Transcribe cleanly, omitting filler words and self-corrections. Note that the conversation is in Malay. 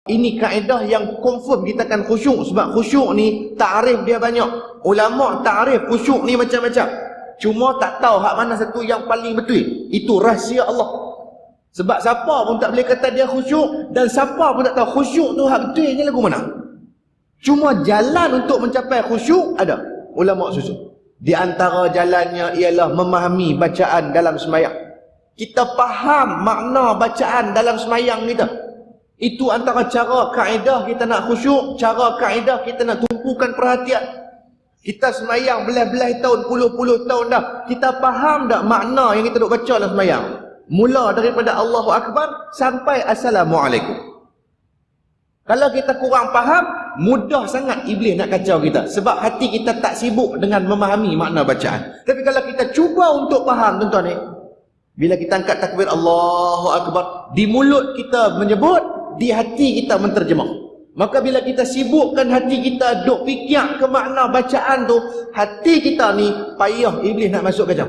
Ini kaedah yang confirm kita akan khusyuk. Sebab khusyuk ni ta'rif dia banyak. Ulama' ta'rif khusyuk ni macam-macam. Cuma tak tahu hak mana satu yang paling betul. Itu rahsia Allah. Sebab siapa pun tak boleh kata dia khusyuk. Dan siapa pun tak tahu khusyuk tu hak betulnya lagu mana. Cuma jalan untuk mencapai khusyuk ada. Ulama' susun. Di antara jalannya ialah memahami bacaan dalam sembahyang. Kita faham makna bacaan dalam sembahyang kita. Itu antara cara kaedah kita nak khusyuk, cara kaedah kita nak tumpukan perhatian. Kita sembahyang belah-belah tahun, puluh-puluh tahun dah. Kita faham tak makna yang kita duk baca dalam sembahyang? Mula daripada Allahu Akbar sampai Assalamualaikum. Kalau kita kurang faham, mudah sangat iblis nak kacau kita. Sebab hati kita tak sibuk dengan memahami makna bacaan. Tapi kalau kita cuba untuk faham, tuan-tuan ni, bila kita angkat takbir Allahu Akbar, di mulut kita menyebut, di hati kita menterjemah. Maka bila kita sibukkan hati kita duk fikir ke makna bacaan tu, hati kita ni payah iblis nak masuk kacau.